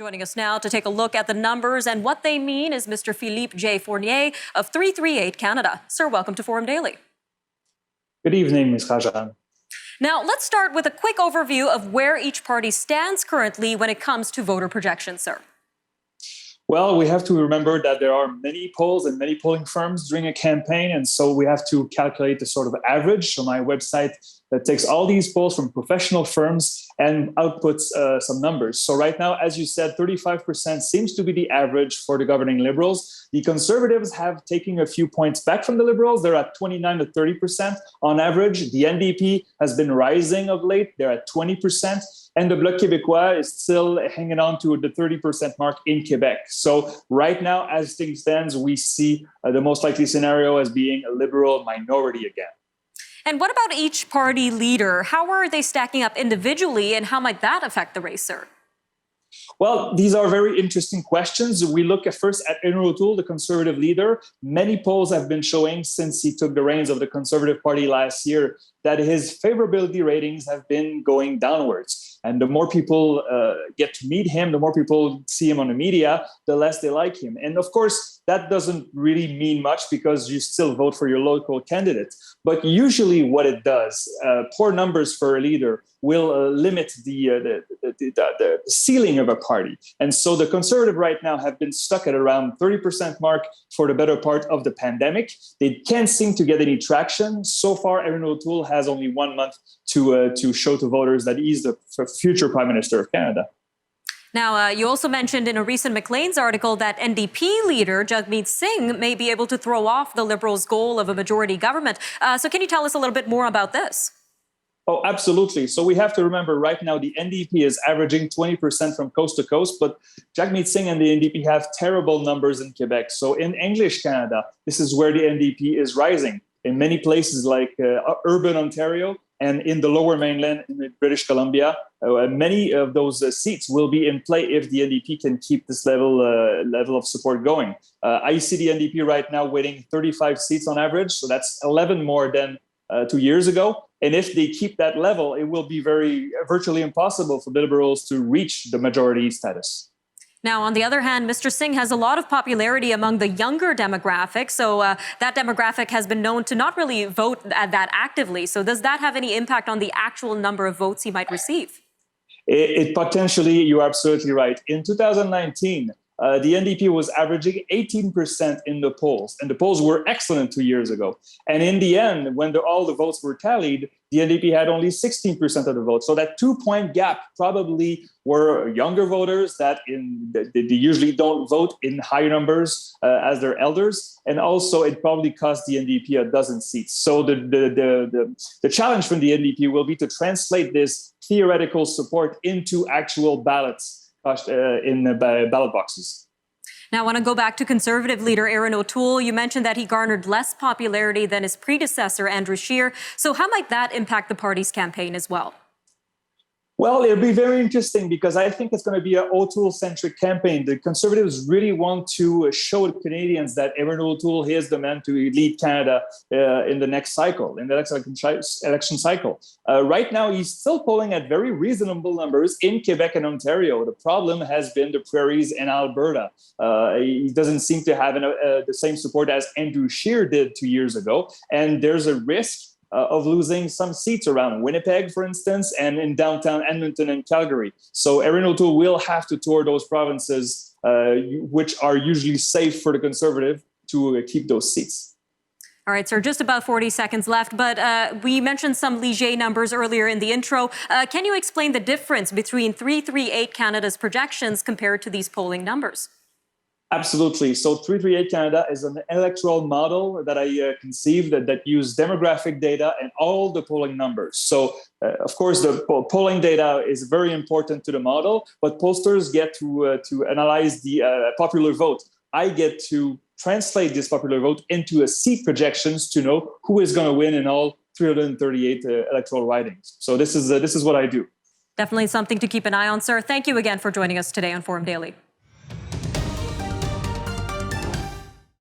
Joining us now to take a look at the numbers and what they mean is Mr. Philippe J. Fournier of 338 Canada. Sir, welcome to Forum Daily. Good evening, Ms. Rajan. Now, let's start with a quick overview of where each party stands currently when it comes to voter projections, sir. Well, we have to remember that there are many polls and many polling firms during a campaign, and so we have to calculate the sort of average. So my website that takes all these polls from professional firms and outputs some numbers. So right now, as you said, 35% seems to be the average for the governing Liberals. The Conservatives have taken a few points back from the Liberals. They're at 29 to 30% on average. The NDP has been rising of late. They're at 20%. And the Bloc Québécois is still hanging on to the 30% mark in Quebec. So right now, as things stand, we see the most likely scenario as being a Liberal minority again. And what about each party leader? How are they stacking up individually, and how might that affect the race, sir? Well, these are very interesting questions. We look at first at Erin O'Toole, the Conservative leader. Many polls have been showing since he took the reins of the Conservative Party last year that his favorability ratings have been going downwards. And the more people get to meet him, the more people see him on the media, the less they like him. And of course, that doesn't really mean much because you still vote for your local candidate. But usually what it does, poor numbers for a leader will limit the ceiling of a party. And so the Conservative right now have been stuck at around 30% mark for the better part of the pandemic. They can't seem to get any traction. So far, Erin O'Toole has only 1 month to show to voters that he's the future Prime Minister of Canada. Now, you also mentioned in a recent Maclean's article that NDP leader Jagmeet Singh may be able to throw off the Liberals' goal of a majority government. So can you tell us a little bit more about this? Oh, absolutely. So we have to remember right now the NDP is averaging 20% from coast to coast, but Jagmeet Singh and the NDP have terrible numbers in Quebec. So in English Canada, this is where the NDP is rising. In many places like urban Ontario and in the lower mainland in British Columbia, many of those seats will be in play if the NDP can keep this level of support going. I see the NDP right now winning 35 seats on average, so that's 11 more than 2 years ago. And if they keep that level, it will be virtually impossible for the Liberals to reach the majority status. Now, on the other hand, Mr. Singh has a lot of popularity among the younger demographic. So that demographic has been known to not really vote that actively. So does that have any impact on the actual number of votes he might receive? It potentially, you're absolutely right. In 2019, the NDP was averaging 18% in the polls, and the polls were excellent 2 years ago. And in the end, when all the votes were tallied, the NDP had only 16% of the votes. So that 2-point gap probably were younger voters that they usually don't vote in higher numbers as their elders. And also it probably cost the NDP a dozen seats. So the challenge from the NDP will be to translate this theoretical support into actual ballots in the ballot boxes. Now, I want to go back to Conservative leader Erin O'Toole. You mentioned that he garnered less popularity than his predecessor, Andrew Scheer. So how might that impact the party's campaign as well? Well, it'll be very interesting because I think it's going to be an O'Toole-centric campaign. The Conservatives really want to show the Canadians that Erin O'Toole is the man to lead Canada in the next cycle, in the next election cycle. Right now, he's still polling at very reasonable numbers in Quebec and Ontario. The problem has been the prairies and Alberta. He doesn't seem to have the same support as Andrew Scheer did 2 years ago, and there's a risk of losing some seats around Winnipeg, for instance, and in downtown Edmonton and Calgary. So Erin O'Toole will have to tour those provinces, which are usually safe for the Conservative to keep those seats. All right, sir, just about 40 seconds left, but we mentioned some Léger numbers earlier in the intro. Can you explain the difference between 338 Canada's projections compared to these polling numbers? Absolutely. So 338 Canada is an electoral model that I conceived that used demographic data and all the polling numbers. So, of course, the polling data is very important to the model, but pollsters get to analyze the popular vote. I get to translate this popular vote into a seat projections to know who is going to win in all 338 electoral ridings. So this is what I do. Definitely something to keep an eye on, sir. Thank you again for joining us today on Forum Daily.